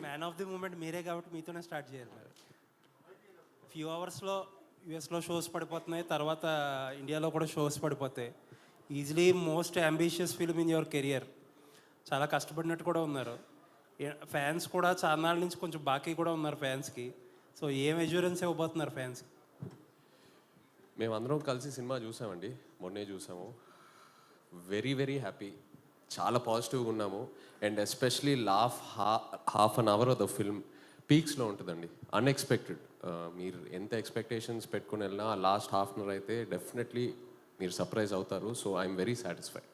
Man of the moment మీరే కాబట్టి మీతోనే స్టార్ట్ చేయాలి మరి. ఫ్యూ అవర్స్లో యూఎస్లో షోస్ పడిపోతున్నాయి, తర్వాత ఇండియాలో కూడా షోస్ పడిపోతాయి. Easily most ambitious film in your career. చాలా కష్టపడినట్టు కూడా ఉన్నారు. ఫ్యాన్స్ కూడా చాలా నాళ్ళ నుంచి కొంచెం బాకీ కూడా ఉన్నారు ఫ్యాన్స్కి. సో ఏం ఎష్యూరెన్స్ ఇవ్వబోతున్నారు ఫ్యాన్స్కి? మేమందరం కలిసి సినిమా చూసామండి, మొన్నే చూసాము. వెరీ వెరీ హ్యాపీ, చాలా పాజిటివ్గా ఉన్నాము. And especially half an hour of the film పీక్స్లో ఉంటుందండి. అన్ఎక్స్పెక్టెడ్. మీరు ఎంత ఎక్స్పెక్టేషన్స్ పెట్టుకుని వెళ్ళినా లాస్ట్ హాఫ్ అన్ అవర్ అయితే డెఫినెట్లీ మీరు సర్ప్రైజ్ అవుతారు. So I'm very satisfied.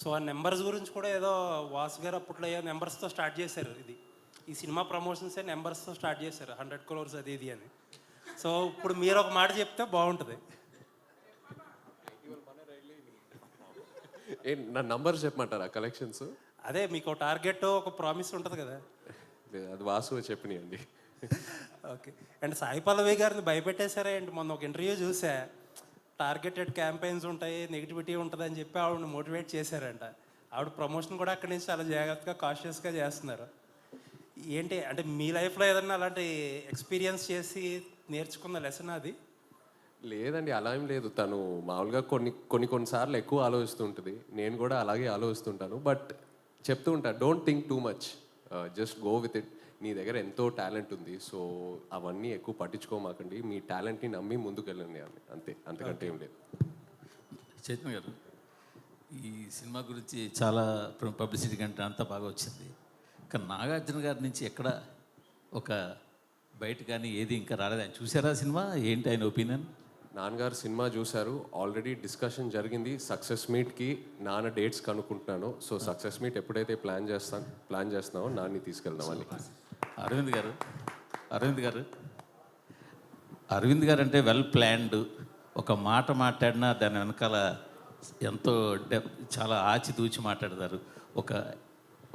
So ఆ నెంబర్స్ గురించి కూడా ఏదో వాసు గారు అప్పట్లో ఏదో నెంబర్స్తో స్టార్ట్ చేశారు. ఈ సినిమా ప్రమోషన్సే నెంబర్స్తో స్టార్ట్ చేశారు, 100 crores అది ఇది అని. సో ఇప్పుడు మీరు ఒక మాట చెప్తే బాగుంటుంది. నా నంబర్స్ చెప్పమంటారా కలెక్షన్స్? అదే మీకు ఒక టార్గెట్, ఒక ప్రామిస్ ఉంటుంది కదా. అది వాసు చెప్పినాయండి. ఓకే. అండ్ సాయి పల్లవి గారిని భయపెట్టేశారా అండ్ మొన్న ఒక ఇంటర్వ్యూ చూసా, టార్గెటెడ్ క్యాంపెయిన్స్ ఉంటాయి, నెగిటివిటీ ఉంటుంది అని చెప్పి ఆవిడని మోటివేట్ చేశారంట. ఆవిడ ప్రమోషన్ కూడా అక్కడి నుంచి చాలా జాగ్రత్తగా కాషియస్గా చేస్తున్నారు. ఏంటి అంటే మీ లైఫ్లో ఏదన్నా అలాంటి ఎక్స్పీరియన్స్ చేసి నేర్చుకున్న లెసన్ అది? లేదండి, అలా ఏం లేదు. తను మామూలుగా కొన్నిసార్లు ఎక్కువ ఆలోచిస్తుంటుంది, నేను కూడా అలాగే ఆలోచిస్తుంటాను. బట్ చెప్తూ ఉంటాను, don't think too much, just go with it. నీ దగ్గర ఎంతో టాలెంట్ ఉంది, సో అవన్నీ ఎక్కువ పట్టించుకోమాకండి, మీ టాలెంట్ని నమ్మి ముందుకు వెళ్ళండి అని, అంతే, అంతకంటే ఏం లేదు. చైతన్య గారు, ఈ సినిమా గురించి చాలా పబ్లిసిటీ కంటే అంతా బాగా వచ్చింది. కానీ నాగార్జున గారి నుంచి ఎక్కడ ఒక బయట కానీ ఏది ఇంకా రాలేదు. ఆయన చూసారా సినిమా? ఏంటి ఆయన ఒపీనియన్? నాన్నగారు సినిమా చూశారు, ఆల్రెడీ డిస్కషన్ జరిగింది. సక్సెస్ మీట్కి నాన్న డేట్స్ కనుక్కుంటున్నాను. సో సక్సెస్ మీట్ ఎప్పుడైతే ప్లాన్ చేస్తున్నామో నాన్ని తీసుకెళ్దామని. అరవింద్ గారు అంటే వెల్ ప్లాన్డ్. ఒక మాట మాట్లాడినా దాని వెనకాల ఎంతో చాలా ఆచితూచి మాట్లాడతారు.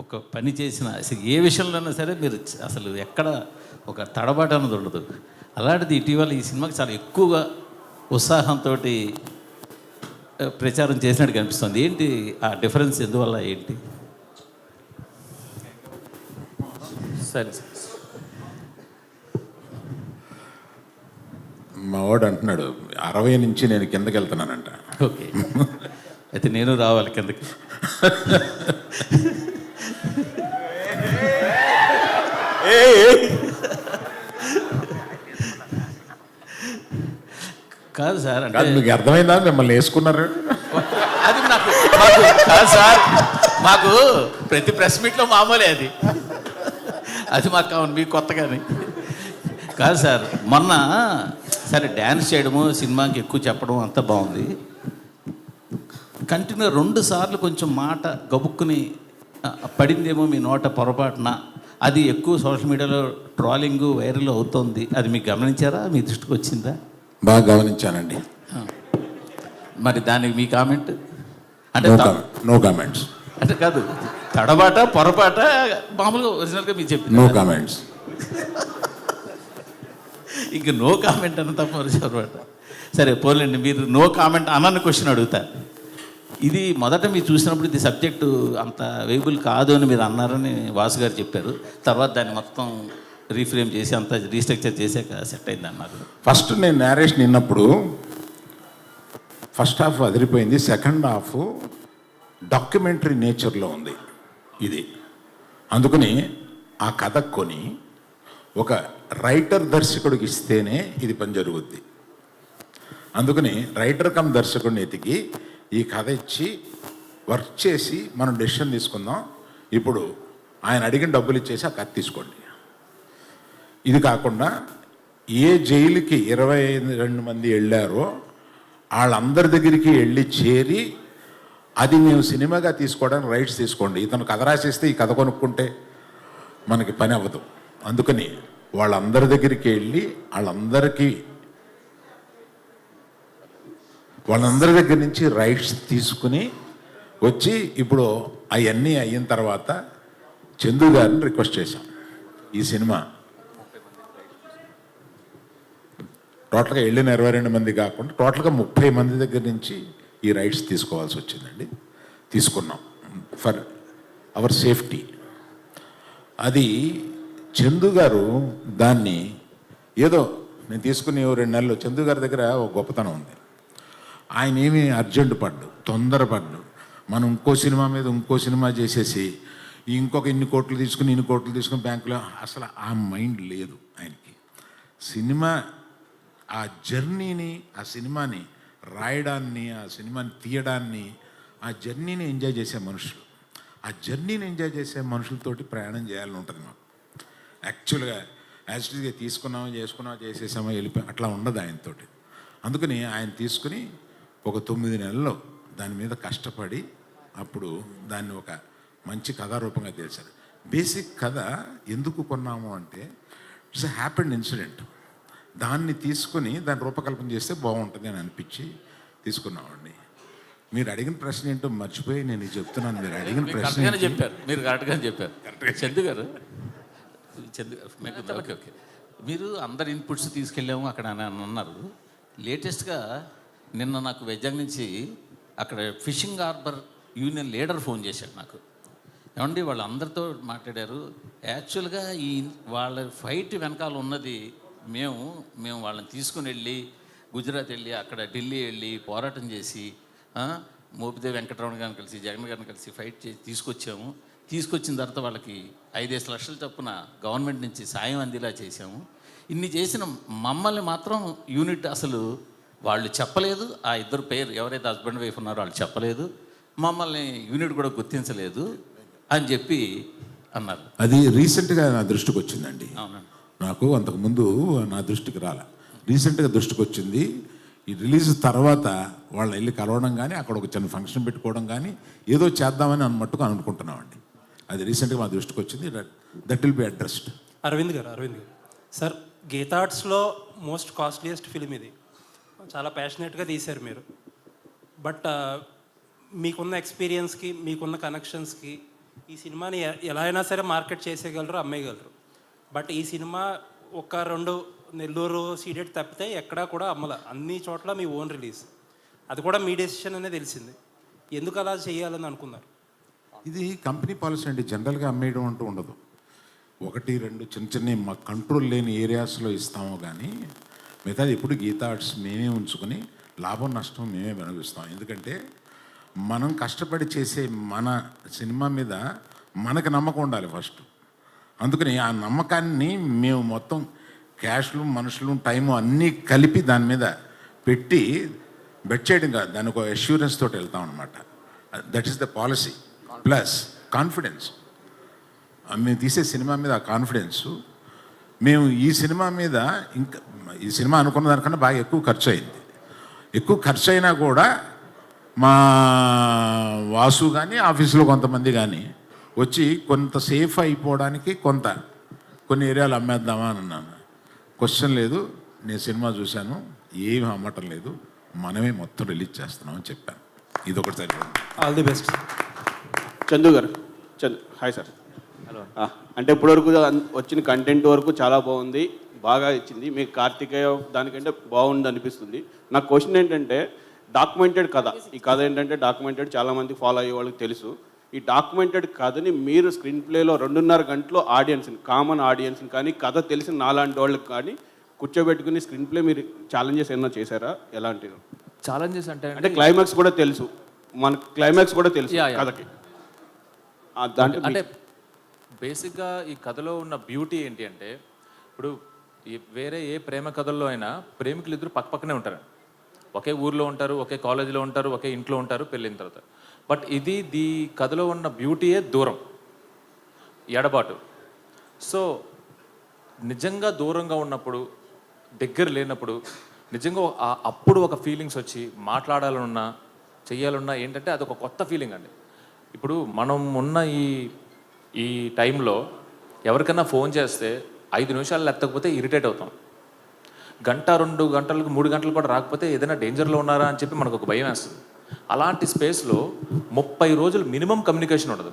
ఒక పని చేసిన ఏ విషయంలోనైనా సరే మీరు అసలు ఎక్కడ ఒక తడబాటు అన్నది ఉండదు. అలాంటిది ఇటీవల ఈ సినిమాకి చాలా ఎక్కువగా ఉత్సాహంతో ప్రచారం చేసినట్టు కనిపిస్తుంది. ఏంటి ఆ డిఫరెన్స్? ఎందువల్ల ఏంటి? సరే, మా వాడు అంటున్నాడు 60 నుంచి నేను కిందకి వెళ్తున్నానంట. ఓకే, అయితే నేను రావాలి కిందకి. కాదు సార్, అంటే మీకు అర్థమైందా మిమ్మల్ని వేసుకున్నారు? అది నాకు కాదు సార్, మాకు ప్రతి ప్రెస్ మీట్లో మామూలే అది మాకు కావాలి, మీకు కొత్తగానే కాదు సార్. మొన్న సరే డ్యాన్స్ చేయడము, సినిమాకి ఎక్కువ చెప్పడం అంతా బాగుంది. కంటిన్యూ 2 సార్లు కొంచెం మాట గబుక్కుని పడిందేమో మీ నోట పొరపాటున, అది ఎక్కువ సోషల్ మీడియాలో ట్రోలింగ్ వైరల్ అవుతుంది. అది మీకు గమనించారా? మీ దృష్టికి వచ్చిందా? బాగా గమనించానండి. మరి దానికి మీ కామెంట్? అంటే నో కామెంట్స్. అంటే కాదు, తడబాట పొరపాట మామూలుగా ఒరిజినల్గా మీరు చెప్పింది నో కామెంట్స్. ఇంక నో కామెంట్ అన్న తప్ప పొరపాట. సరే పోలేండి, మీరు నో కామెంట్ అన్న క్వశ్చన్ అడుగుతా. ఇది మొదట మీరు చూసినప్పుడు ఇది సబ్జెక్టు అంత వేయబుల్ కాదు అని మీరు అన్నారని వాసు గారు చెప్పారు. తర్వాత దాన్ని మొత్తం రీఫ్రేమ్ చేసి అంతా రీస్ట్రక్చర్ చేసాక సెట్ అయింది అన్నారు. ఫస్ట్ నేను నేరేషన్ విన్నప్పుడు ఫస్ట్ హాఫ్ అదిరిపోయింది, సెకండ్ హాఫ్ డాక్యుమెంటరీ నేచర్లో ఉంది ఇది. అందుకని ఆ కథ కొని ఒక రైటర్ దర్శకుడికి ఇస్తేనే ఇది పని జరుగుద్ది. అందుకని రైటర్ కమ్ దర్శకుడిని ఎతికి ఈ కథ ఇచ్చి వర్క్ చేసి మనం డెసిషన్ తీసుకుందాం. ఇప్పుడు ఆయన అడిగిన డబ్బులు ఇచ్చేసి ఆ కథ తీసుకోండి. ఇది కాకుండా ఏ జైలుకి 22 మంది వెళ్ళారో వాళ్ళందరి దగ్గరికి వెళ్ళి చేరి అది మేము సినిమాగా తీసుకోవడానికి రైట్స్ తీసుకోండి. ఇతను కథ రాసేస్తే ఈ కథ కొనుక్కుంటే మనకి పని అవ్వదు. అందుకని వాళ్ళందరి దగ్గరికి వెళ్ళి వాళ్ళందరి దగ్గర నుంచి రైట్స్ తీసుకుని వచ్చి ఇప్పుడు అవన్నీ అయిన తర్వాత చందు గారిని రిక్వెస్ట్ చేశాం. ఈ సినిమా టోటల్గా వెళ్ళిన 22 మంది కాకుండా టోటల్గా 30 మంది దగ్గర నుంచి ఈ రైట్స్ తీసుకోవాల్సి వచ్చిందండి. తీసుకున్నాం ఫర్ అవర్ సేఫ్టీ. అది చందు గారు దాన్ని ఏదో నేను తీసుకుని 2 నెలలు చందు గారి దగ్గర ఒక గొప్పతనం ఉంది. ఆయన ఏమీ అర్జెంట్ పడ్డు, తొందరపడ్డు. మనం ఇంకో సినిమా మీద ఇంకో సినిమా చేసేసి ఇంకొక ఇన్ని కోట్లు తీసుకుని బ్యాంకులో అసలు ఆ మైండ్ లేదు ఆయనకి. సినిమా ఆ జర్నీని, ఆ సినిమాని రాయడాన్ని, ఆ సినిమాని తీయడాన్ని, ఆ జర్నీని ఎంజాయ్ చేసే మనుషులు, ఆ జర్నీని ఎంజాయ్ చేసే మనుషులతోటి ప్రయాణం చేయాలని ఉంటుంది మాకు. యాక్చువల్గా యాక్చువల్గా చేసుకున్నామా చేసేసామా వెళ్ళిపోయి అట్లా ఉండదు ఆయనతోటి. అందుకని ఆయన తీసుకుని ఒక 9 నెలల్లో దాని మీద కష్టపడి అప్పుడు దాన్ని ఒక మంచి కథారూపంగా తెలిసారు. బేసిక్ కథ ఎందుకు కొన్నాము అంటే ఇట్స్ ఎ హ్యాపెండ్ ఇన్సిడెంట్. దాన్ని తీసుకొని దాన్ని రూపకల్పన చేస్తే బాగుంటుంది అని అనిపించి తీసుకున్నామండి. మీరు అడిగిన ప్రశ్న ఏంటో మర్చిపోయి నేను ఇది చెప్తున్నాను. మీరు అడిగిన ప్రశ్న చెప్పారు, మీరు కరెక్ట్గానే చెప్పారు. చందు గారు ఓకే ఓకే, మీరు అందరి ఇన్పుట్స్ తీసుకెళ్ళాము అక్కడ అని అన్నారు. లేటెస్ట్గా నిన్న నాకు వైజాగ్ నుంచి అక్కడ fishing harbour union leader phone చేశాడు నాకు. ఏమండి వాళ్ళందరితో మాట్లాడారు. యాక్చువల్గా ఈ వాళ్ళ ఫైట్ వెనకాల ఉన్నది మేము వాళ్ళని తీసుకుని వెళ్ళి గుజరాత్ వెళ్ళి అక్కడ ఢిల్లీ వెళ్ళి పోరాటం చేసి మోపిదేవి వెంకటరమణ గారిని కలిసి జగన్ గారిని కలిసి ఫైట్ చేసి తీసుకొచ్చిన తర్వాత వాళ్ళకి 5-5 లక్షల చొప్పున గవర్నమెంట్ నుంచి సాయం అందేలా చేశాము. ఇన్ని చేసిన మమ్మల్ని మాత్రం యూనిట్ అసలు వాళ్ళు చెప్పలేదు. ఆ ఇద్దరు పేరు ఎవరైతే హస్బెండ్ వైఫ్ ఉన్నారో వాళ్ళు చెప్పలేదు. మమ్మల్ని యూనిట్ కూడా గుర్తించలేదు అని చెప్పి అన్నారు. అది రీసెంట్గా నా దృష్టికి వచ్చిందండి. అవునండి, నాకు అంతకుముందు నా దృష్టికి రాలే, రీసెంట్గా దృష్టికి వచ్చింది. ఈ రిలీజ్ తర్వాత వాళ్ళని వెళ్ళి కలవడం కానీ అక్కడ ఒక చిన్న ఫంక్షన్ పెట్టుకోవడం కానీ ఏదో చేద్దామని మట్టుకు అనుకుంటున్నామండి. అది రీసెంట్గా మా దృష్టికి వచ్చింది. That will be addressed. Aravind గారు సార్, గీతా ఆర్ట్స్లో మోస్ట్ కాస్ట్లీయెస్ట్ ఫిలిం ఇది. చాలా ప్యాషనెట్గా తీశారు మీరు. బట్ మీకున్న ఎక్స్పీరియన్స్కి, మీకున్న కనెక్షన్స్కి ఈ సినిమాని ఎలా అయినా సరే మార్కెట్ చేసేయగలరు, అమ్మేయగలరు. బట్ ఈ సినిమా 1-2 నెల్లూరు సీడెడ్ తప్పితే ఎక్కడా కూడా అమ్మల. అన్ని చోట్ల మీ ఓన్ రిలీజ్. అది కూడా మీ డెసిషన్ అనే తెలిసింది. ఎందుకు అలా చేయాలని అనుకున్నారు? ఇది కంపెనీ పాలసీ అండి. జనరల్గా అమ్మేయడం అంటూ ఉండదు. 1-2 చిన్న మా కంట్రోల్ లేని ఏరియాస్లో ఇస్తాము కానీ మిగతాది ఎప్పుడు గీతా ఆర్ట్స్ మేమే ఉంచుకొని లాభం నష్టం మేమే అనుభవిస్తాం. ఎందుకంటే మనం కష్టపడి చేసే మన సినిమా మీద మనకు నమ్మకం ఉండాలి ఫస్ట్. అందుకని ఆ నమ్మకాన్ని మేము మొత్తం క్యాష్లు, మనుషులు, టైము అన్నీ కలిపి దాని మీద పెట్టి బెట్ చేయడం కాదు, దానికి ఒక అష్యూరెన్స్ తోటి వెళ్తాం అనమాట. That is the policy. Plus confidence. మేము తీసే సినిమా మీద ఆ కాన్ఫిడెన్సు. మేము ఈ సినిమా మీద ఇంకా ఈ సినిమా అనుకున్న దానికన్నా బాగా ఎక్కువ ఖర్చు అయింది. ఎక్కువ ఖర్చు అయినా కూడా మా వాసు కానీ ఆఫీసులో కొంతమంది కానీ వచ్చి కొంత సేఫ్ అయిపోవడానికి కొన్ని ఏరియాలు అమ్మేద్దామా అని అన్నాను. క్వశ్చన్ లేదు, నేను సినిమా చూశాను, ఏమి అమ్మటం లేదు, మనమే మొత్తం రిలీజ్ చేస్తున్నామని చెప్పాను. ఇది ఒకటి సరిపోయింది. All the best. చందు గారు, హాయ్ సార్. హలో. అంటే ఇప్పటివరకు వచ్చిన కంటెంట్ వరకు చాలా బాగుంది, బాగా ఇచ్చింది. మీకు కార్తికేయ దానికంటే బాగుంది అనిపిస్తుంది. నా క్వశ్చన్ ఏంటంటే డాక్యుమెంటెడ్ కథ. ఈ కథ ఏంటంటే డాక్యుమెంటెడ్, చాలామంది ఫాలో అయ్యే వాళ్ళకి తెలుసు. ఈ డాక్యుమెంటెడ్ కథని మీరు స్క్రీన్ ప్లేలో 2.5 గంటలో ఆడియన్స్ని, కామన్ ఆడియన్స్ని కానీ కథ తెలిసిన నాలాంటి వాళ్ళకి కానీ కూర్చోబెట్టుకుని స్క్రీన్ ప్లే మీరు ఛాలెంజెస్ ఏమన్నా చేశారా? ఎలాంటివి ఛాలెంజెస్ అంటే క్లైమాక్స్ కూడా తెలుసు, మన క్లైమాక్స్ కూడా తెలుసు కథకి. అంటే బేసిక్గా ఈ కథలో ఉన్న బ్యూటీ ఏంటి అంటే, ఇప్పుడు వేరే ఏ ప్రేమ కథల్లో అయినా ప్రేమికులు ఇద్దరు పక్కపక్కనే ఉంటారు, ఒకే ఊర్లో ఉంటారు, ఒకే కాలేజీలో ఉంటారు, ఒకే ఇంట్లో ఉంటారు పెళ్ళిన తర్వాత. బట్ ఈ కథలో ఉన్న బ్యూటీయే దూరం, ఎడబాటు. సో నిజంగా దూరంగా ఉన్నప్పుడు, దగ్గర లేనప్పుడు నిజంగా అప్పుడు ఒక ఫీలింగ్స్ వచ్చి మాట్లాడాలన్నా చెయ్యాలన్నా ఏంటంటే అదొక కొత్త ఫీలింగ్ అండి. ఇప్పుడు మనం ఉన్న ఈ టైంలో ఎవరికైనా ఫోన్ చేస్తే 5 నిమిషాలు ఎత్తకపోతే ఇరిటేట్ అవుతాం. 1-2 గంటలకు 3 గంటలు కూడా రాకపోతే ఏదైనా డేంజర్లో ఉన్నారా అని చెప్పి మనకు ఒక భయం వేస్తుంది. అలాంటి స్పేస్లో 30 రోజులు మినిమం కమ్యూనికేషన్ ఉండదు,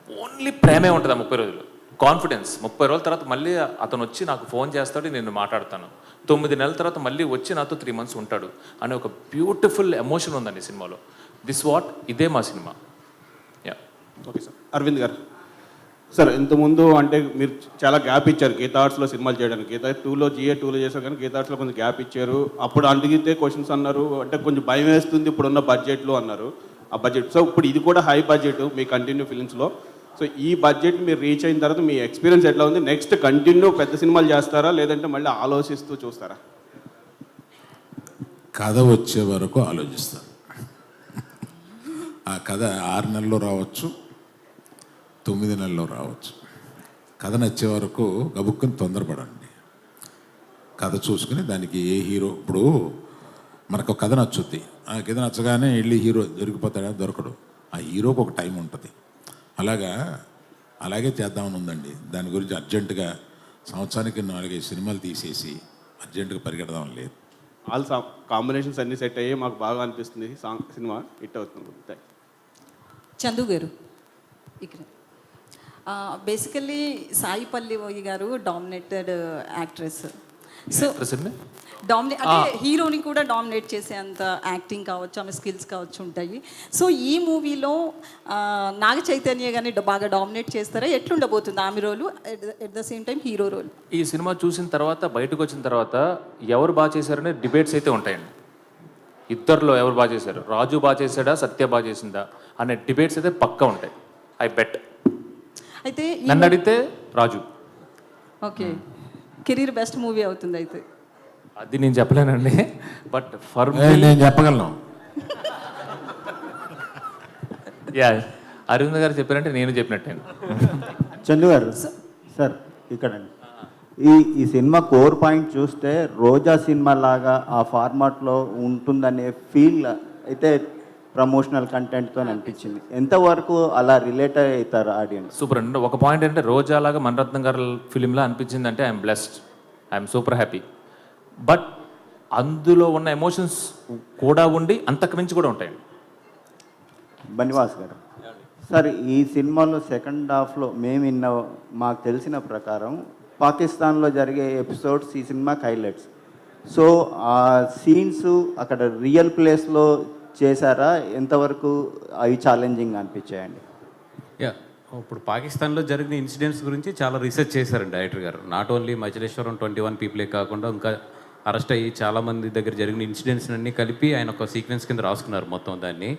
ఓన్లీ ప్రేమే ఉంటుంది ఆ 30 రోజులు. కాన్ఫిడెన్స్. 30 రోజుల తర్వాత మళ్ళీ అతను వచ్చి నాకు ఫోన్ చేస్తాడు, నేను మాట్లాడతాను. 9 నెలల తర్వాత మళ్ళీ వచ్చి నాతో 3 months ఉంటాడు అనే ఒక బ్యూటిఫుల్ ఎమోషన్ ఉందండి సినిమాలో. ఇదే మా సినిమా. Okay sir. అరవింద్ గారు, సార్ ఇంతకుముందు అంటే మీరు చాలా గ్యాప్ ఇచ్చారు గీతా ఆర్ట్స్లో సినిమాలు చేయడానికి. గీతా 2లో GA 2లో చేశారు కానీ గీతా ఆర్ట్స్లో కొంచెం గ్యాప్ ఇచ్చారు. అప్పుడు అడిగితే క్వశ్చన్స్ అన్నారు అంటే కొంచెం భయం వేస్తుంది ఇప్పుడున్న బడ్జెట్లో అన్నారు. ఆ బడ్జెట్ సో ఇప్పుడు ఇది కూడా హై బడ్జెట్ మీ కంటిన్యూ ఫిలిమ్స్లో. సో ఈ బడ్జెట్ మీరు రీచ్ అయిన తర్వాత మీ ఎక్స్పీరియన్స్ ఎట్లా ఉంది? నెక్స్ట్ కంటిన్యూ పెద్ద సినిమాలు చేస్తారా లేదంటే మళ్ళీ ఆలోచిస్తూ చూస్తారా? కథ వచ్చే వరకు ఆలోచిస్తాను. ఆ కథ 6 నెలల్లో రావచ్చు, 9 నెలల్లో రావచ్చు. కథ నచ్చే వరకు గబుక్కుని తొందరపడండి. కథ చూసుకుని దానికి ఏ హీరో, ఇప్పుడు మనకు కథ నచ్చుద్ది, ఆ కథ నచ్చగానే వెళ్ళి హీరో దొరికిపోతాడా? దొరకడు. ఆ హీరోకి ఒక టైం ఉంటుంది. అలాగే చేద్దామని ఉందండి. దాని గురించి అర్జెంటుగా సంవత్సరానికి 4-5 సినిమాలు తీసేసి అర్జెంటుగా పరిగెడదాం లేదు. ఆల్ కాంబినేషన్స్ అన్నీ సెట్ అయ్యి మాకు బాగా అనిపిస్తుంది. సినిమా హిట్ అవుతుంది. చందు గారు ఇక్కడ బేసికల్లీ సాయి పల్లవి గారు డామినేటెడ్ యాక్ట్రెస్. సో అంటే హీరోని కూడా డామినేట్ చేసే అంత యాక్టింగ్ కావచ్చు, ఆమె స్కిల్స్ కావచ్చు ఉంటాయి. సో ఈ మూవీలో నాగ చైతన్య గారిని బాగా డామినేట్ చేస్తారా? ఎట్లుండబోతుంది ఆమె role, at the same time hero role? ఈ సినిమా చూసిన తర్వాత బయటకు వచ్చిన తర్వాత ఎవరు బాగా చేశారనే డిబేట్స్ అయితే ఉంటాయండి. ఇద్దరిలో ఎవరు బాగా చేశారు, రాజు బాగా చేశాడా, సత్య బాగా చేసిందా అనే డిబేట్స్ అయితే పక్కా ఉంటాయి. I bet. అయితే నన్ను అడిగితే Raju. Okay, career best movie అవుతుంది అయితే. అది నేను చెప్పలేనండి, బట్ ఫర్ నేను చెప్పగలను. యా, అరవింద్ గారు చెప్పారంటే నేను చెప్పినట్టే. చందు గారు సార్ ఇక్కడ ఈ సినిమా కోర్ పాయింట్ చూస్తే రోజా సినిమా లాగా ఆ ఫార్మాట్లో ఉంటుందనే ఫీల్ అయితే ప్రమోషనల్ కంటెంట్తో అనిపించింది. ఎంతవరకు అలా రిలేట్ అవుతారు ఆడియన్స్? సూపర్ అండి. ఒక పాయింట్ అంటే రోజా లాగా మణిరత్నం గారి ఫిలింలా అనిపించింది అంటే I'm blessed, I'm super happy. But అందులో ఉన్న ఎమోషన్స్ కూడా ఉండి అంతకు మించి కూడా ఉంటాయండి. బనివాస్ గారు సార్, ఈ సినిమాలో సెకండ్ హాఫ్లో మాకు తెలిసిన ప్రకారం పాకిస్తాన్లో జరిగే ఎపిసోడ్స్ ఈ సినిమాకి హైలైట్స్. సో ఆ సీన్స్ అక్కడ రియల్ ప్లేస్లో చేశారా? ఎంతవరకు అవి ఛాలెంజింగ్ అనిపించాయండి? యా, ఇప్పుడు పాకిస్తాన్లో జరిగిన ఇన్సిడెంట్స్ గురించి చాలా రీసెర్చ్ చేశారండి డైరెక్టర్ గారు. నాట్ ఓన్లీ మచిలేశ్వరం 21 పీపులే కాకుండా ఇంకా అరెస్ట్ అయ్యి చాలామంది దగ్గర జరిగిన ఇన్సిడెంట్స్ అన్నీ కలిపి ఆయన ఒక సీక్వెన్స్ కింద రాసుకున్నారు మొత్తం దాన్ని.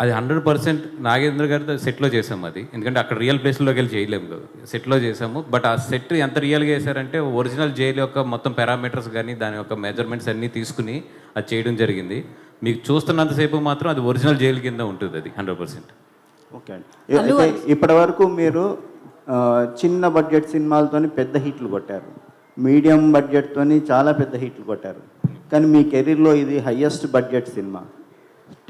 అది 100% నాగేంద్ర గారితో సెట్లో చేసాము అది, ఎందుకంటే అక్కడ రియల్ ప్లేస్లోకి వెళ్ళి చేయలేము కదా, సెట్లో చేసాము. బట్ ఆ సెట్ ఎంత రియల్గా చేశారంటే ఒరిజినల్ జైలు యొక్క మొత్తం పారామీటర్స్ కానీ దాని యొక్క మెజర్మెంట్స్ అన్నీ తీసుకుని అది చేయడం జరిగింది. మీకు చూస్తున్నంతసేపు మాత్రం అది ఒరిజినల్ జైలు కింద ఉంటుంది అది 100%. ఓకే అండి. ఇప్పటి వరకు మీరు చిన్న బడ్జెట్ సినిమాలతోని పెద్ద హిట్లు కొట్టారు, మీడియం బడ్జెట్తోని చాలా పెద్ద హిట్లు కొట్టారు, కానీ మీ కెరీర్లో ఇది హయ్యెస్ట్ బడ్జెట్ సినిమా.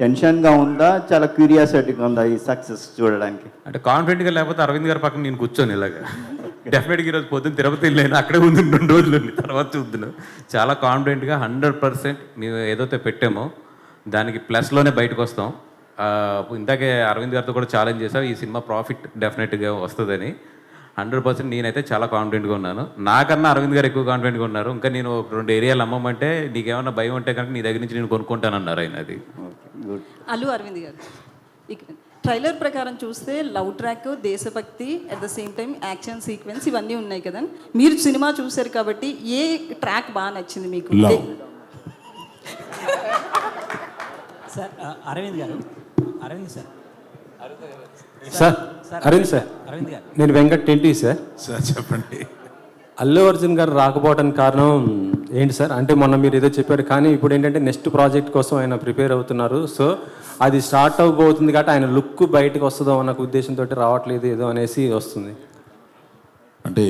టెన్షన్గా ఉందా, చాలా క్యూరియాసిటీగా ఉందా ఈ సక్సెస్ చూడడానికి? అంటే కాన్ఫిడెంట్గా లేకపోతే అరవింద్ గారి పక్కన నేను కూర్చొని ఇలాగా డెఫినెట్గా ఈరోజు పొద్దున్న తిరుపతి వెళ్ళాను, అక్కడే ఉంది 2 రోజులు తర్వాత చూద్దాను. చాలా కాన్ఫిడెంట్గా 100% మేము ఏదైతే పెట్టామో దానికి ప్లస్లోనే బయటకు వస్తాం. ఇందాకే అరవింద్ గారితో కూడా ఛాలెంజ్ చేసాం, ఈ సినిమా ప్రాఫిట్ డెఫినెట్గా వస్తుందని. 100% నేనైతే చాలా కాన్ఫిడెంట్గా ఉన్నాను. నాకన్నా అరవింద్ గారు ఎక్కువ కాన్ఫిడెంట్గా ఉన్నారు. ఇంకా నేను 2 ఏరియాలు అమ్మమంటే నీకేమన్నా భయం ఉంటే కనుక నీ దగ్గర నుంచి నేను కొనుక్కుంటానన్నారు ఆయన. అది అల్లు అరవింద్ గారు ఇక్కడ ట్రైలర్ ప్రకారం చూస్తే లవ్ ట్రాక్, దేశభక్తి, at the same time action sequence ఇవన్నీ ఉన్నాయి కదా. మీరు సినిమా చూశారు కాబట్టి ఏ ట్రాక్ బాగా నచ్చింది మీకు? సార్ అరవింద్ గారు, అరవింద్ సార్, అరవింద్ సార్, అరవింద్ గారు, నేను వెంకట్ టెంటీ సార్. సార్ చెప్పండి. అల్లు అర్జున్ గారు రాకపోవడానికి కారణం ఏంటి సార్? అంటే మొన్న మీరు ఏదో చెప్పారు, కానీ ఇప్పుడు ఏంటంటే నెక్స్ట్ ప్రాజెక్ట్ కోసం ఆయన ప్రిపేర్ అవుతున్నారు. సో అది స్టార్ట్ అవ్వబోతుంది కాబట్టి ఆయన లుక్ బయటకు వస్తుందో అన్న ఉద్దేశంతో రావట్లేదు ఏదో అనేసి వస్తుంది. అంటే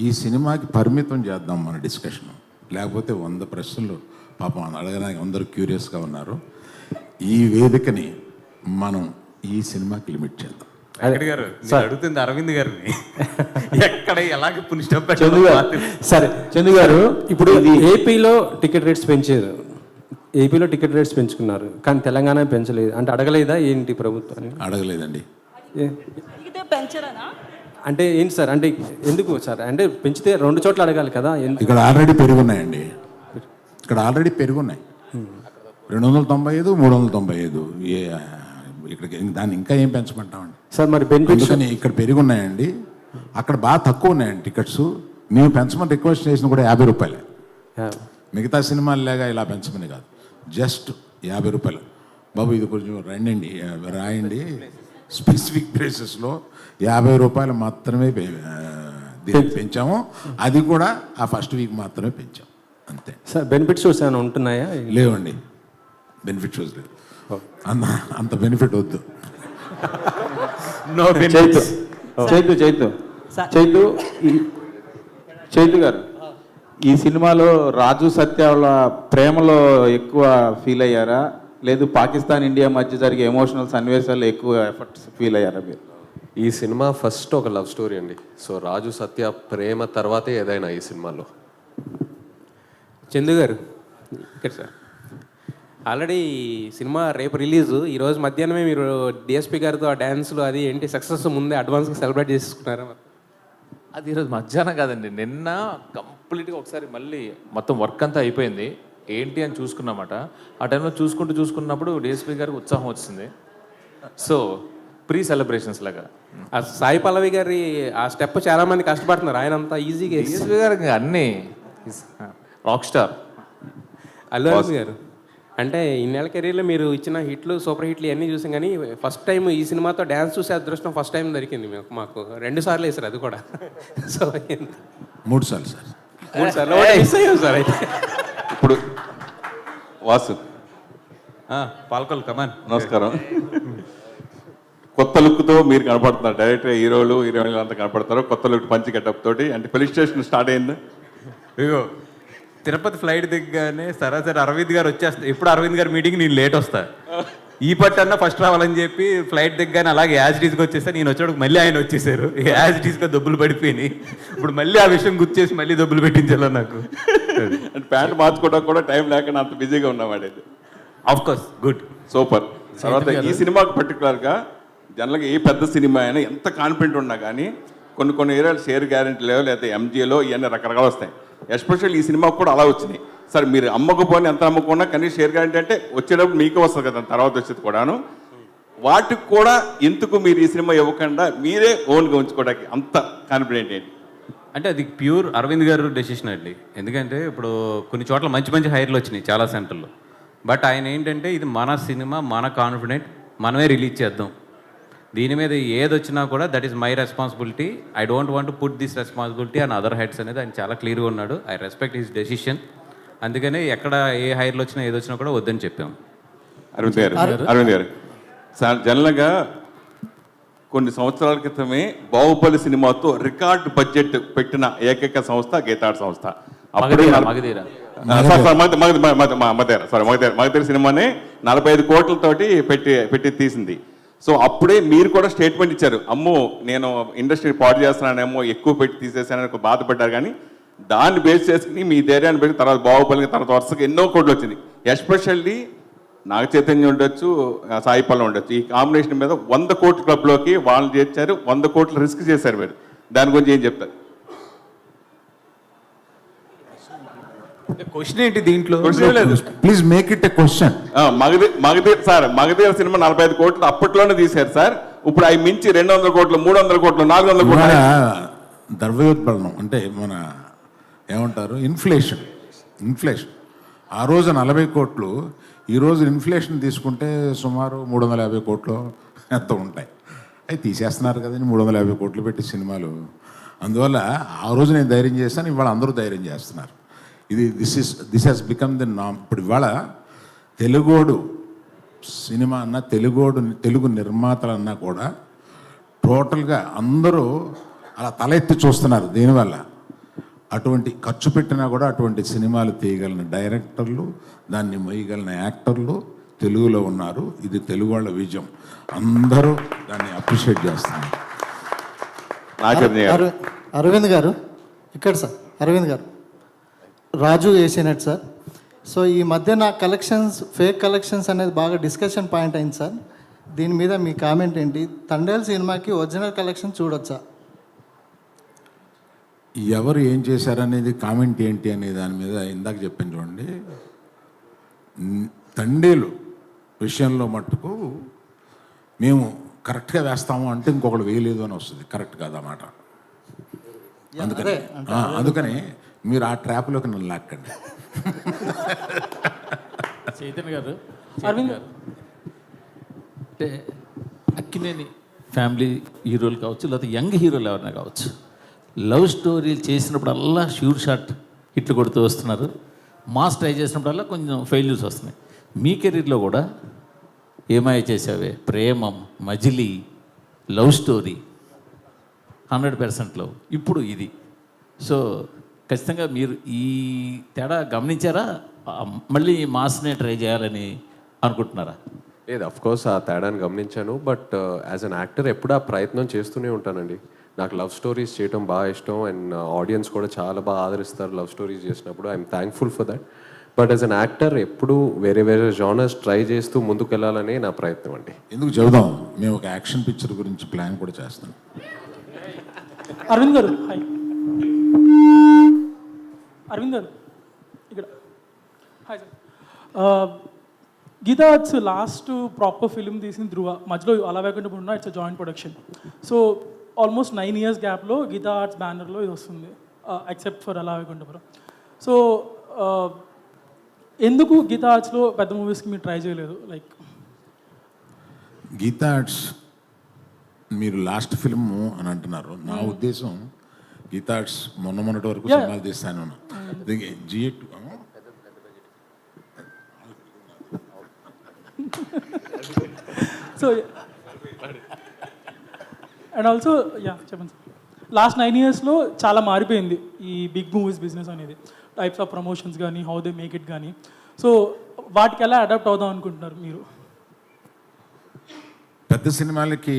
ఈ సినిమాకి పరిమితం చేద్దాం మన డిస్కషన్, లేకపోతే 100 ప్రశ్నలు పాపం అడగడానికి అందరూ క్యూరియస్గా ఉన్నారు. ఈ వేదికని మనం ఈ సినిమాకి లిమిట్ చేద్దాం. గారు అడుగుతుంది అరవింద్ గారిని ఎక్కడ ఎలాగ పునిష్టం. సరే చందు గారు, ఇప్పుడు ఏపీలో టికెట్ రేట్స్ పెంచారు, ఏపీలో టికెట్ రేట్స్ పెంచుకున్నారు, కానీ తెలంగాణ పెంచలేదు. అంటే అడగలేదా ఏంటి ప్రభుత్వాన్ని? అడగలేదండి. పెంచరానా అంటే ఏంటి సార్? అంటే ఎందుకు సార్? అంటే పెంచితే 2 చోట్ల అడగాలి కదా. ఇక్కడ ఆల్రెడీ పెరుగున్నాయండి, ఇక్కడ ఆల్రెడీ పెరుగున్నాయి. 295, 395 ఇక్కడికి దాన్ని ఇంకా ఏం పెంచమంటామండి. సార్ మరి బెనిఫిట్స్ అందుకని ఇక్కడ పెరిగి ఉన్నాయండి, అక్కడ బాగా తక్కువ ఉన్నాయండి టికెట్స్. మేము పెంచమని రిక్వెస్ట్ చేసిన కూడా 50 రూపాయలే. మిగతా సినిమాలు లేగా ఇలా పెంచమని కాదు, జస్ట్ 50 రూపాయలు. బాబు ఇది కొంచెం రాయండి, స్పెసిఫిక్ ప్లేసెస్లో 50 రూపాయలు మాత్రమే పెంచాము. అది కూడా ఆ ఫస్ట్ వీక్ మాత్రమే పెంచాం, అంతే. సార్ బెనిఫిట్ షోస్ ఏమైనా ఉంటున్నాయా? లేవండి, బెనిఫిట్ షోస్ లేవు. అంత బెనిఫిట్ వద్దు. నో చైతు గారు, ఈ సినిమాలో రాజు సత్య వాళ్ళ ప్రేమలో ఎక్కువ ఫీల్ అయ్యారా, లేదు పాకిస్తాన్ ఇండియా మధ్య జరిగే ఎమోషనల్ సన్నివేశాలు ఎక్కువ ఎఫర్ట్స్ ఫీల్ అయ్యారా మీరు? ఈ సినిమా ఫస్ట్ ఒక లవ్ స్టోరీ అండి. సో రాజు సత్య ప్రేమ తర్వాతే ఏదైనా ఈ సినిమాలో. చందు గారు ఇక్కడ సార్, ఆల్రెడీ సినిమా రేపు రిలీజు, ఈరోజు మధ్యాహ్నమే మీరు డిఎస్పి గారితో ఆ డ్యాన్స్లు అది ఏంటి సక్సెస్ ముందే అడ్వాన్స్గా సెలబ్రేట్ చేసుకున్నారా? అది ఈరోజు మధ్యాహ్నం కాదండి, నిన్న కంప్లీట్గా ఒకసారి మళ్ళీ మొత్తం వర్క్ అంతా అయిపోయింది, ఏంటి అని చూసుకున్నమాట. ఆ టైంలో చూసుకున్నప్పుడు డిఎస్పి గారికి ఉత్సాహం వచ్చింది. సో ప్రీ సెలబ్రేషన్స్ లాగా. ఆ సాయి పల్లవి గారి ఆ స్టెప్ చాలా మంది కష్టపడుతున్నారు, ఆయన అంతా ఈజీగా. డిఎస్పి గారికి అన్నీ రాక్ స్టార్. అల్లు అర్జున్ గారు అంటే ఇన్నేళ్ళ కెరీర్లో మీరు ఇచ్చిన హిట్లు, సూపర్ హిట్లు ఇవన్నీ చూసాం, కానీ ఫస్ట్ టైం ఈ సినిమాతో డ్యాన్స్ చూసే అదృష్టం ఫస్ట్ టైం దొరికింది మాకు. 2 సార్లు వేసారు, అది కూడా. సో 3 సార్లు సార్, 3 సార్లు మిస్ అయ్యాం సార్. అయితే ఇప్పుడు వాసు పాల్కొల్ కమాన్. నమస్కారం. కొత్త లుక్తో మీరు కనపడుతున్నారు, డైరెక్ట్గా హీరోయిన్లు అంతా కనపడతారు కొత్త లుక్, పంచి గెటప్ తోటి. అంటే పోలీస్ స్టేషన్ స్టార్ట్ అయింది. ఇగో తిరుపతి ఫ్లైట్ దిగ్గానే సరాసరి అరవింద్ గారు వచ్చేస్తారు. ఇప్పుడు అరవింద్ గారు మీటింగ్ నేను లేట్ వస్తా, ఈ పట్టన్నా ఫస్ట్ రావాలని చెప్పి ఫ్లైట్ దిగ్గానే అలాగే యాజిటీస్గా వచ్చేస్తే నేను వచ్చేటప్పుడు మళ్ళీ ఆయన వచ్చేసారు. యాజిటీస్గా దెబ్బలు పడిపోయినాయి. ఇప్పుడు మళ్ళీ ఆ విషయం గుర్తు చేసి మళ్ళీ దెబ్బలు పెట్టించాలి నాకు. అంటే ప్యాంట్ మార్చుకోవడానికి కూడా టైం లేకుండా అంత బిజీగా ఉన్నవాడైతే. Of course good, super. తర్వాత ఈ సినిమాకి పర్టికులర్గా జనరల్గా ఏ పెద్ద సినిమా అయినా ఎంత కాన్ఫిడెంట్ ఉన్నా కానీ కొన్ని ఏరియాలు షేర్ గ్యారెంటీ లేవు, లేకపోతే ఎంజీలో ఇవన్నీ రకరకాలు వస్తాయి. ఎస్పెషల్ ఈ సినిమాకు కూడా అలా వచ్చినాయి. సార్ మీరు అమ్మకపోని ఎంత అమ్మకున్నా కానీ షేర్ గ్యారెంటీ అంటే వచ్చేటప్పుడు మీకే వస్తుంది కదా, తర్వాత వచ్చేది కూడాను. వాటికి కూడా ఎందుకు మీరు ఈ సినిమా ఇవ్వకుండా మీరే ఓన్గా ఉంచుకోవడానికి అంత కాన్ఫిడెంట్ ఏంటి? అంటే అది ప్యూర్ అరవింద్ గారు డెసిషన్ అండి. ఎందుకంటే ఇప్పుడు కొన్ని చోట్ల మంచి హైర్లు వచ్చినాయి చాలా సెంటర్లో. బట్ ఆయన ఏంటంటే ఇది మన సినిమా, మన కాన్ఫిడెంట్, మనమే రిలీజ్ చేద్దాం, దీని మీద ఏది వచ్చినా కూడా that is my responsibility, I don't want to put this responsibility on other heads అనేది ఆయన చాలా క్లియర్గా ఉన్నాడు. I respect his decision. అందుకనే ఎక్కడ ఏ హైర్లు వచ్చినా ఏది వచ్చినా కూడా వద్దని చెప్పాము. అరవింద్ గారు సార్, జనరల్గా కొన్ని సంవత్సరాల క్రితమే బాహుబలి సినిమాతో రికార్డ్ బడ్జెట్ పెట్టిన ఏకైక సంస్థ గీతాడ్ సంస్థ. మగధీర సినిమాని 45 కోట్లతోటి పెట్టి తీసింది. సో అప్పుడే మీరు కూడా స్టేట్మెంట్ ఇచ్చారు, అమ్మో నేను ఇండస్ట్రీ పాడు చేస్తున్నానేమో, ఎక్కువ పెట్టి తీసేసానని బాధపడ్డారు. కానీ దాన్ని బేస్ చేసుకుని మీ ధైర్యాన్ని పెట్టి తర్వాత బాహుబలి తర్వాత వరుసగా ఎన్నో కోట్లు వచ్చింది. ఎస్పెషల్లీ నాగ చైతన్యం ఉండొచ్చు, సాయి పల్లవి ఉండొచ్చు, ఈ కాంబినేషన్ మీద 100 కోట్ల క్లబ్లోకి వాళ్ళు చేర్చారు, 100 కోట్లు రిస్క్ చేశారు మీరు. దాని గురించి ఏం చెప్తారు? క్వశ్చన్ ఏంటి దీంట్లో? Please make it a question. Magadheera cinema 45 కోట్లు అప్పట్లోనే తీశారు సార్. ఇప్పుడు అవి మించి 200 కోట్లు, 300 కోట్లు, 400 కోట్లు. ద్రవ్యోత్పన్నం అంటే మన ఏమంటారు, ఇన్ఫ్లేషన్. ఆ రోజు 40 కోట్లు, ఈరోజు ఇన్ఫ్లేషన్ తీసుకుంటే సుమారు 350 కోట్లు ఎంత ఉంటాయి. అవి తీసేస్తున్నారు కదండి 350 కోట్లు పెట్టి సినిమాలు. అందువల్ల ఆ రోజు నేను ధైర్యం చేస్తాను, ఇవాళ అందరూ ధైర్యం చేస్తున్నారు. దిస్ హ్యాస్ బికమ్ ది నామ్. ఇప్పుడు ఇవాళ తెలుగోడు సినిమా అన్నా, తెలుగు నిర్మాతలన్నా కూడా టోటల్గా అందరూ అలా తల ఎత్తి చూస్తున్నారు. దీనివల్ల అటువంటి ఖర్చు పెట్టినా కూడా అటువంటి సినిమాలు తీయగలిగిన డైరెక్టర్లు, దాన్ని మొయ్యగలిగిన యాక్టర్లు తెలుగులో ఉన్నారు. ఇది తెలుగు వాళ్ళ విజయం. అందరూ దాన్ని అప్రిషియేట్ చేస్తున్నారు. అరవింద్ గారు ఇక్కడ సార్, అరవింద్ గారు రాజు వేసినట్టు సార్. సో ఈ మధ్య నా ఫేక్ కలెక్షన్స్ అనేది బాగా డిస్కషన్ పాయింట్ అయింది సార్. దీని మీద మీ కామెంట్ ఏంటి? తండేల్ సినిమాకి ఒరిజినల్ కలెక్షన్ చూడొచ్చా? ఎవరు ఏం చేశారనేది కామెంట్ ఏంటి అనే దాని మీద ఇందాక చెప్పాను చూడండి. తండేలు విషయంలో మట్టుకు మేము కరెక్ట్గా వేస్తాము అంటే ఇంకొకరు వేయలేదు అని వస్తుంది. కరెక్ట్ కాదన్నమాట. అందుకని మీరు ఆ ట్రాప్లోకి నన్ను లాక్కండి. చైతన్య గారు, అరవింద్ గారు అంటే అక్కినేని ఫ్యామిలీ హీరోలు కావచ్చు, లేకపోతే యంగ్ హీరోలు ఎవరైనా కావచ్చు, లవ్ స్టోరీలు చేసినప్పుడల్లా షూర్ షాట్ హిట్లు కొడుతూ వస్తున్నారు. మాస్ ట్రై చేసినప్పుడల్లా కొంచెం ఫెయిల్యూర్స్ వస్తున్నాయి. మీ కెరీర్లో కూడా ఏమాయ చేసావే, ప్రేమం, మజిలీ, లవ్ స్టోరీ 100% లవ్, ఇప్పుడు ఇది. సో ఖచ్చితంగా మీరు ఈ తేడా గమనించారా? మళ్ళీ మాస్నే ట్రై చేయాలని అనుకుంటున్నారా? లేదు, అఫ్కోర్స్ ఆ తేడాను గమనించాను. బట్ యాజ్ అన్ యాక్టర్ ఎప్పుడు ఆ ప్రయత్నం చేస్తూనే ఉంటానండి. నాకు లవ్ స్టోరీస్ చేయడం బాగా ఇష్టం అండ్ ఆడియన్స్ కూడా చాలా బాగా ఆదరిస్తారు లవ్ స్టోరీస్ చేసినప్పుడు. I'm thankful for that. But as an actor ఎప్పుడు వేరే వేరే జానర్స్ ట్రై చేస్తూ ముందుకు వెళ్ళాలనే నా ప్రయత్నం అండి. ఎందుకు చెబుదాం, మేము ఒక యాక్షన్ పిక్చర్ గురించి ప్లాన్ కూడా చేస్తాం. అరవింద్ గారు, హాయ్. అరవింద్ గారు ఇక్కడ, hi sir. Geetha Arts last proper film తీసింది ధృవ, మధ్యలో అలా వేకుండా ఉన్న it's joint production. So almost 9 years గ్యాప్లో గీతా ఆర్ట్స్ బ్యానర్లో ఇది వస్తుంది, ఎక్సెప్ట్ ఫర్ అలా వేకుండాపురం. సో ఎందుకు గీతా ఆర్ట్స్లో పెద్ద మూవీస్కి మీరు ట్రై చేయలేదు? లైక్ గీతా ఆర్ట్స్ మీరు లాస్ట్ ఫిల్మ్ అని అంటున్నారు. నా ఉద్దేశం గీతా ఆర్ట్స్ మొన్నటి వరకు సినిమాలు తీస్తాను. జిఎట్ సో అండ్ ఆల్సో చెప్పండి సార్, లాస్ట్ 9 yearsలో చాలా మారిపోయింది ఈ బిగ్ మూవీస్ బిజినెస్ అనేది, టైప్స్ ఆఫ్ ప్రమోషన్స్ కానీ, హౌ దే మేక్ ఇట్ కానీ. సో వాటికి ఎలా అడాప్ట్ అవుదాం అనుకుంటున్నారు మీరు? పెద్ద సినిమాలకి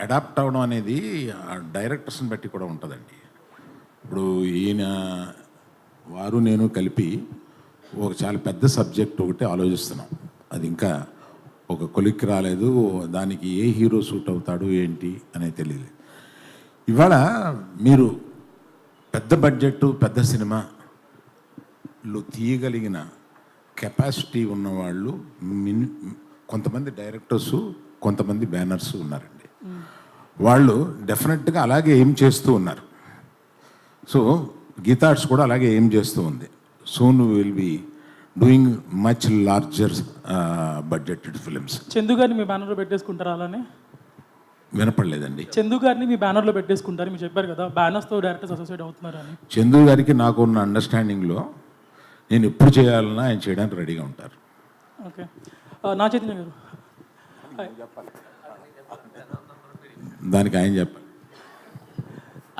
అడాప్ట్ అవ్వడం అనేది ఆ డైరెక్టర్స్ని బట్టి కూడా ఉంటుందండి. ఇప్పుడు ఈయన వారు నేను కలిపి ఒక చాలా పెద్ద సబ్జెక్ట్ ఒకటి ఆలోచిస్తున్నాం. అది ఇంకా ఒక కొలిక్కి రాలేదు. దానికి ఏ హీరో సూట్ అవుతాడు ఏంటి అనేది తెలియదు. ఇవాళ మీరు పెద్ద బడ్జెట్ పెద్ద సినిమాలు తీయగలిగిన కెపాసిటీ ఉన్నవాళ్ళు కొంతమంది డైరెక్టర్సు, కొంతమంది బ్యానర్స్ ఉన్నారండి. వాళ్ళు డెఫినెట్గా అలాగే ఏం చేస్తూ ఉన్నారు. సో గీతా ఆర్ట్స్ కూడా అలాగే ఏం చేస్తూ ఉంది. Soon will be doing much larger budgeted films. Chandu గారిని మీ బ్యానర్లో పెట్టేసుకుంటారా? అలానే వినపడలేదండి. చందు గారిని మీ బ్యానర్లో పెట్టేసుకుంటారు, మీరు చెప్పారు కదా బ్యానర్స్తో డైరెక్టర్స్ అసోసియేట్ అవుతున్నారు అని. చందు గారికి నాకు ఉన్న అండర్స్టాండింగ్లో నేను ఎప్పుడు చేయాలన్నా ఆయన చేయడానికి రెడీగా ఉంటారు. ఓకే. నా చైతన్య గారు, దానికి ఆయన చెప్పాలి.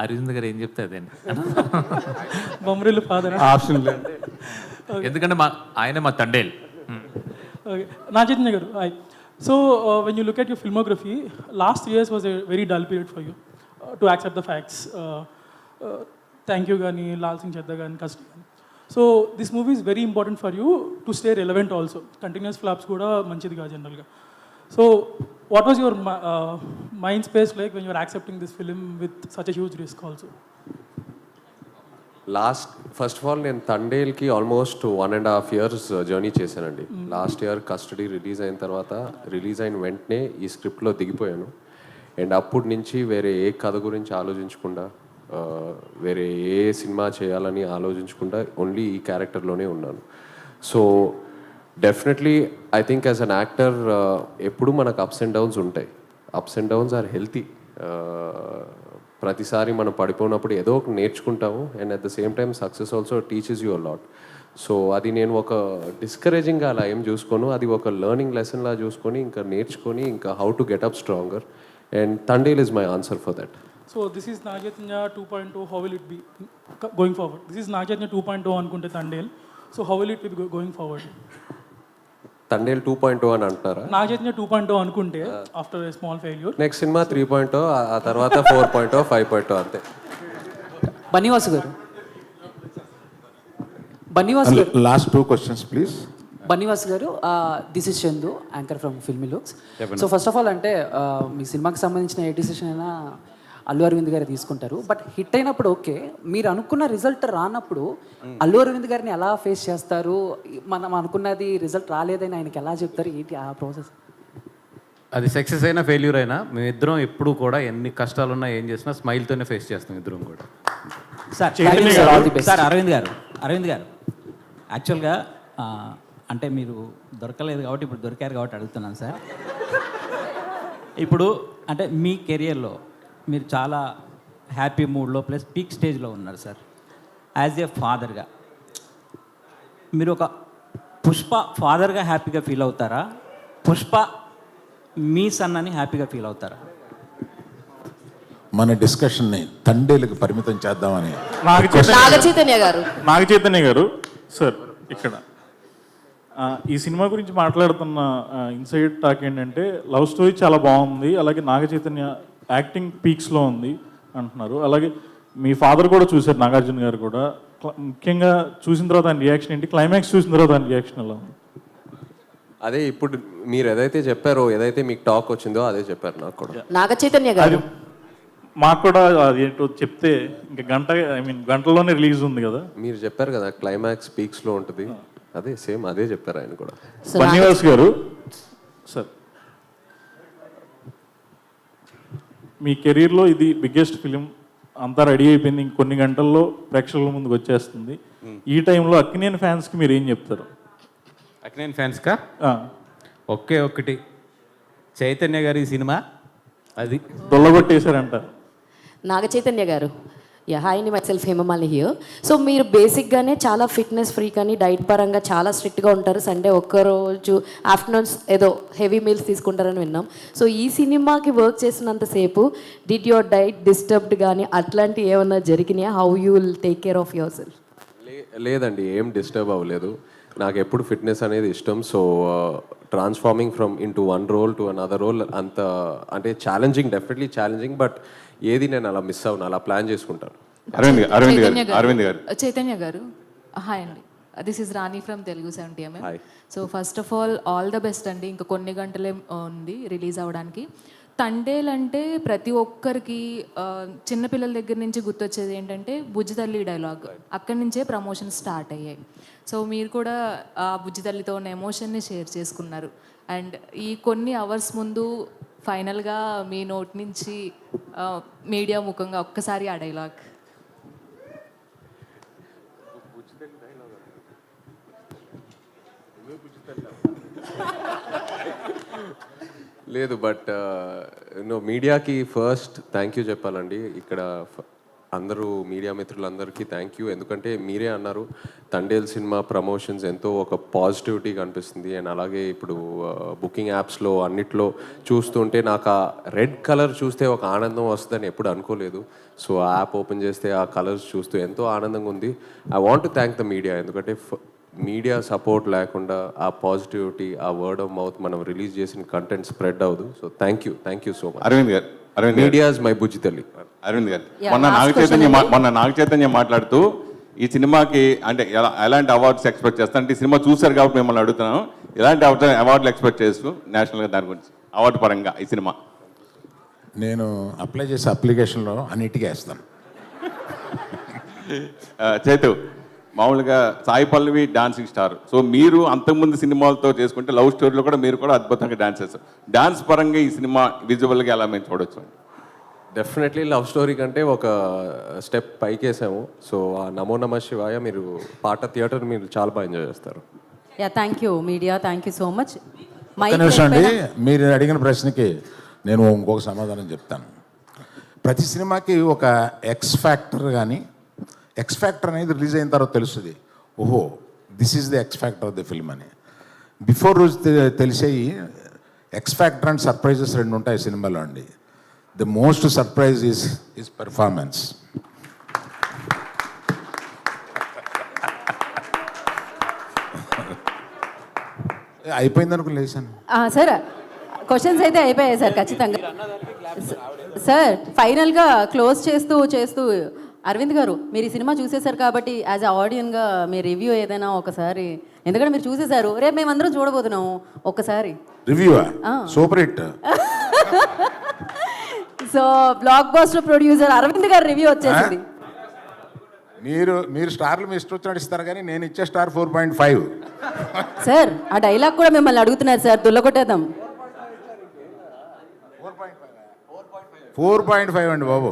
అరవింద్ గారు ఏం చెప్తే అదే బొమ్మరిల్లు ఫాదర్ ఆప్షన్ లేదు, ఎందుకంటే ఆయన మా తండేల్. ఓకే. నా Chaitanya garu, hi. So when you look at your filmography, last 3 years was a very dull period for you to accept the facts. Thank you కానీ, లాల్ సింగ్ చెద్దా కానీ, కస్ట్ కానీ. So this movie is very important for you to stay relevant also. Continuous flops కూడా మంచిది కాదు జనరల్గా. So what was your mind space like when you're accepting this film with such a huge risk also? First of all నేను తండేల్కి almost 1.5 years journey చేశానండి. Last year custody release అయిన తర్వాత, release అయిన వెంటనే ఈ స్క్రిప్ట్లో దిగిపోయాను. అండ్ అప్పటి నుంచి వేరే ఏ కథ గురించి ఆలోచించకుండా, వేరే ఏ సినిమా చేయాలని ఆలోచించకుండా ఓన్లీ ఈ క్యారెక్టర్లోనే ఉన్నాను. So definitely I think as an actor ఎప్పుడు మనకు అప్స్ అండ్ డౌన్స్ ఉంటాయి. Ups and downs are healthy. ప్రతిసారి మనం పడిపోయినప్పుడు ఏదో ఒక నేర్చుకుంటాము. And at the same time success also teaches you a lot. So అది నేను ఒక డిస్కరేజింగ్గా అలా ఏం చూసుకోను, అది ఒక లెర్నింగ్ లెసన్లా చూసుకొని ఇంకా నేర్చుకొని ఇంకా how to get up stronger. And Thandel is my answer for that. So this is Naga Chaitanya 2.0. How will it be going forward? This is Naga Chaitanya 2.0 అనుకుంటే Thandel. So how will it be going forward? Thandel 2.0 అని అంటారా? నాగచైతన్య 2.0 అనుకుంటే after a small failure, next cinema 3.0, ఆ తర్వాత 4.0, 5.0 అంతే. బన్నీవాసు గారు, బన్నీవాసు గారు, last 2 questions please. Bunny Vasu గారు, this is Chandu, anchor from Filmy Looks. So first of all అంటే మీ సినిమాకి సంబంధించిన ఏ డిసిషన్ అయినా అల్లు అరవింద్ గారు తీసుకుంటారు. బట్ హిట్ అయినప్పుడు ఓకే, మీరు అనుకున్న రిజల్ట్ రానప్పుడు అల్లు అరవింద్ గారిని ఎలా ఫేస్ చేస్తారు? మనం అనుకున్నది రిజల్ట్ రాలేదని ఆయనకి ఎలా చెప్తారు? ఏంటి ఆ ప్రాసెస్? అది సక్సెస్ అయినా ఫెయిల్యూర్ అయినా మేమిద్దరం ఎప్పుడు కూడా ఎన్ని కష్టాలున్నా ఏం చేసినా స్మైల్తోనే ఫేస్ చేస్తాం ఇద్దరం కూడా. సార్ అరవింద్ గారు యాక్చువల్గా అంటే మీరు దొరకలేదు కాబట్టి ఇప్పుడు దొరికారు కాబట్టి అడుగుతున్నాను సార్. ఇప్పుడు అంటే మీ కెరియర్లో మీరు చాలా హ్యాపీ మూడ్లో ప్లస్ పీక్ స్టేజ్లో ఉన్నారు సార్. యాజ్ ఏ ఫాదర్గా మీరు ఒక పుష్ప ఫాదర్గా హ్యాపీగా ఫీల్ అవుతారా, పుష్ప మీ సన్ అని హ్యాపీగా ఫీల్ అవుతారా? మన డిస్కషన్ని తండేలకు పరిమితం చేద్దామని. నాగ చైతన్య గారు సార్, ఇక్కడ ఈ సినిమా గురించి మాట్లాడుతున్న ఇన్సైడ్ టాక్ ఏంటంటే లవ్ స్టోరీ చాలా బాగుంది, అలాగే నాగ చైతన్య యాక్టింగ్ పీక్స్లో ఉంది అంటున్నారు. అలాగే మీ ఫాదర్ కూడా చూశారు, నాగార్జున గారు కూడా. ముఖ్యంగా చూసిన తర్వాత ఆయన రియాక్షన్ ఏంటి, క్లైమాక్స్ చూసిన తర్వాత ఆయన రియాక్షన్ ఎలా ఉంది? అదే ఇప్పుడు మీరు ఏదైతే చెప్పారో, ఏదైతే మీకు టాక్ వచ్చిందో అదే చెప్పారు నాకు కూడా. నాగ చైతన్య గారు మాకు కూడా అదేంటో చెప్తే ఇంకా గంటలోనే రిలీజ్ ఉంది కదా. మీరు చెప్పారు కదా క్లైమాక్స్ పీక్స్లో ఉంటుంది, అదే సేమ్ అదే చెప్పారు ఆయన కూడా. బన్నివాస్ గారు సార్, మీ కెరీర్లో ఇది బిగ్గెస్ట్ ఫిలిం, అంతా రెడీ అయిపోయింది, ఇంకొన్ని గంటల్లో ప్రేక్షకుల ముందుకు వచ్చేస్తుంది. ఈ టైంలో అక్కినేని ఫ్యాన్స్కి మీరు ఏం చెప్తారు? అక్కినేని ఫ్యాన్స్కా ఒకే ఒక్కటి, చైతన్య గారి సినిమా అది దొల్లగొట్టేశారంట. నాగ చైతన్య గారు, హాయ్ ని మైసెల్ఫ్ హేమమాలిని హియర్. సో మీరు బేసిక్గానే చాలా ఫిట్నెస్ ఫ్రీక్ అని డైట్ పరంగా చాలా స్ట్రిక్ట్గా ఉంటారు. సండే ఒక్కరోజు ఆఫ్టర్నూన్స్ ఏదో హెవీ మీల్స్ తీసుకుంటారని విన్నాం. సో ఈ సినిమాకి వర్క్ చేసినంతసేపు డిడ్ యువర్ డైట్ డిస్టర్బ్డ్ కానీ అట్లాంటివి ఏమన్నా జరిగినాయా? How you will take care of yourself? లేదండి, ఏం డిస్టర్బ్ అవ్వలేదు. నాకు ఎప్పుడు ఫిట్నెస్ అనేది ఇష్టం. So transforming from into one role to another role అంత అంటే ఛాలెంజింగ్, డెఫినెట్లీ ఛాలెంజింగ్, బట్ ఏది నేను అలా మిస్ అవును, అలా ప్లాన్ చేసుకుంటాను. చైతన్య గారు హాయ్ అండి, this is Rani from Telugu 70mm. So first of all the best అండి. ఇంకా కొన్ని గంటలే ఉంది రిలీజ్ అవ్వడానికి. తండేల్ అంటే ప్రతి ఒక్కరికి చిన్నపిల్లల దగ్గర నుంచి గుర్తొచ్చేది ఏంటంటే బుజ్జి తల్లి డైలాగ్, అక్కడి నుంచే ప్రమోషన్ స్టార్ట్ అయ్యాయి. సో మీరు కూడా ఆ బుజ్జి తల్లితో ఉన్న ఎమోషన్ని షేర్ చేసుకున్నారు. అండ్ ఈ కొన్ని అవర్స్ ముందు ఫైనల్గా మీ నోట్ నుంచి మీడియా ముఖంగా ఒక్కసారి ఆ డైలాగ్. లేదు, బట్ మీడియాకి ఫస్ట్ థ్యాంక్ యూ చెప్పాలండి. ఇక్కడ అందరూ మీడియా మిత్రులందరికీ థ్యాంక్ యూ. ఎందుకంటే మీరే అన్నారు తండేల్ సినిమా ప్రమోషన్స్ ఎంతో ఒక పాజిటివిటీ కనిపిస్తుంది. అండ్ అలాగే ఇప్పుడు బుకింగ్ యాప్స్లో అన్నిట్లో చూస్తుంటే నాకు ఆ రెడ్ కలర్ చూస్తే ఒక ఆనందం వస్తుందని ఎప్పుడు అనుకోలేదు. సో ఆ యాప్ ఓపెన్ చేస్తే ఆ కలర్స్ చూస్తూ ఎంతో ఆనందంగా ఉంది. I want to thank the media, ఎందుకంటే మీడియా సపోర్ట్ లేకుండా ఆ పాజిటివిటీ, ఆ వర్డ్ ఆఫ్ మౌత్ మనం రిలీజ్ చేసిన కంటెంట్ స్ప్రెడ్ అవ్వదు. So thank you so much. Aravind media is my బుజ్జి తల్లి. అరవింద్ గారు, మొన్న నాగ చైతన్య మాట్లాడుతూ ఈ సినిమాకి అంటే ఎలాంటి అవార్డ్స్ ఎక్స్పెక్ట్ చేస్తాను అంటే, ఈ సినిమా చూశారు కాబట్టి మిమ్మల్ని అడుగుతున్నాను, ఎలాంటి అవార్డులు ఎక్స్పెక్ట్ చేస్తూ నేషనల్గా దాని గురించి అవార్డు పరంగా ఈ సినిమా? నేను అప్లై చేసే అప్లికేషన్లో అన్నిటికీ వేస్తాను. చేతు, మామూలుగా Sai Pallavi dancing star. So మీరు అంతకుముందు సినిమాలతో చేసుకుంటే లవ్ స్టోరీలో కూడా మీరు కూడా అద్భుతంగా డాన్స్ చేస్తారు. డాన్స్ పరంగా ఈ సినిమా విజువల్గా ఎలా మేము చూడొచ్చు? డెఫినెట్లీ లవ్ స్టోరీ కంటే ఒక స్టెప్ పైకేసాము. సో ఆ నమో నమ శివాయ మీరు పాట థియేటర్ మీరు చాలా బాగా ఎంజాయ్ చేస్తారు. Thank you media, thank you so much. అండి, మీరు అడిగిన ప్రశ్నకి నేను ఇంకొక సమాధానం చెప్తాను. ప్రతి సినిమాకి ఒక ఎక్స్ ఫ్యాక్టర్ కానీ, ఎక్స్ ఫ్యాక్టర్ అనేది రిలీజ్ అయిన తర్వాత తెలుస్తుంది, ఓహో this is the X factor of the film అని. బిఫోర్ రోజు తెలిసేవి ఎక్స్ ఫ్యాక్టర్ అండ్ సర్ప్రైజెస్ రెండు ఉంటాయి సినిమాలో అండి. The most surprise is performance. అయిపోయింది అనుకుని లేచాను సార్. క్వశ్చన్స్ అయితే అయిపోయాయి సార్ ఖచ్చితంగా. సార్ ఫైనల్గా క్లోజ్ చేస్తూ అరవింద్ గారు, మీరు ఈ సినిమా చూసేశారు కాబట్టి యాజ్ అ ఆడియన్గా మీ రివ్యూ ఏదైనా ఒకసారి, ఎందుకంటే మీరు చూసేశారు, రేపు మేమందరం చూడబోతున్నాము, ఒక్కసారి review super hit. So blockbuster producer Aravind garu review వచ్చేసింది. మీరు స్టార్లు మీ ఇష్టం వచ్చినట్టు ఇస్తారు, కానీ నేను ఇచ్చే స్టార్ 4.5. సార్ ఆ డైలాగ్ కూడా మిమ్మల్ని అడుగుతున్నారు సార్, దుల్లగొట్టేద్దాం. 4.5 అండి బాబు.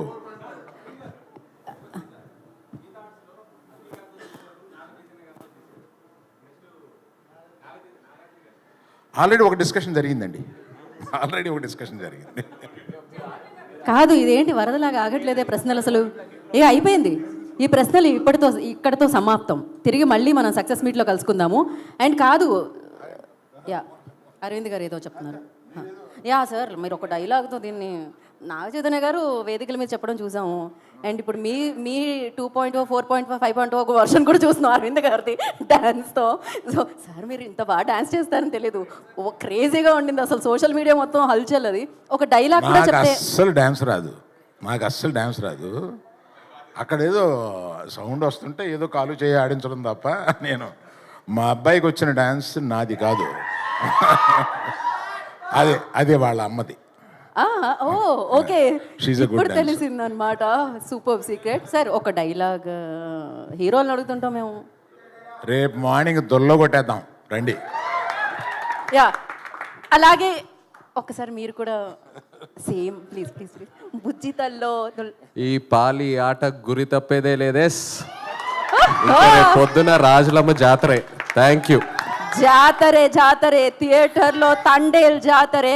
ఆల్రెడీ ఒక డిస్కషన్ జరిగిందండి. కాదు, ఇదేంటి వరదలాగా ఆగట్లేదే ప్రశ్నలు అసలు. ఇక అయిపోయింది ఈ ప్రశ్నలు ఇక్కడతో సమాప్తం. తిరిగి మళ్ళీ మనం సక్సెస్ మీట్లో కలుసుకుందాము. అండ్ కాదు, యా అరవింద్ గారు ఏదో చెప్తున్నారు. యా సార్, మీరు ఒక డైలాగ్తో దీన్ని నాగ చైతన్య గారు వేదికల మీద చెప్పడం చూసాము. అండ్ ఇప్పుడు మీ 2.0, 4.5, 5.0 ఒక వర్షన్ కూడా చూస్తున్నాం అరవింద్ గారిది డ్యాన్స్తో. సో సార్, మీరు ఇంత బాగా డ్యాన్స్ చేస్తారని తెలియదు. ఓ క్రేజీగా ఉండింది అసలు, సోషల్ మీడియా మొత్తం హల్చల్. అది ఒక డైలాగ్ కూడా చెప్తే అస్సలు డ్యాన్స్ రాదు, నాకు అస్సలు డ్యాన్స్ రాదు. అక్కడ ఏదో సౌండ్ వస్తుంటే ఏదో కాలు చేయి ఆడించడం తప్ప నేను మా అబ్బాయికి వచ్చిన డ్యాన్స్ నాది కాదు. అదే వాళ్ళ అమ్మది. ఓ ఓకే, She's a good ఇప్పుడు dancer. తెలిసింది అనమాట. Super secret. సార్, ఒక డైలాగ్ హీరోలను అడుగుతుంటాం మేము. రేపు మార్నింగ్ దొల్లో కొట్టేద్దాం రండి. యా అలాగే ఒకసారి మీరు కూడా సేమ్ ప్లీజ్ ప్లీజ్ ప్లీజ్. బుజ్జితల్లో ఈ పాలి ఆట గురి తప్పేదే లేదేస్. పొద్దున రాజులమ్మ జాతరే. Thank you. జాతరే థియేటర్లో తండేల్ జాతరే.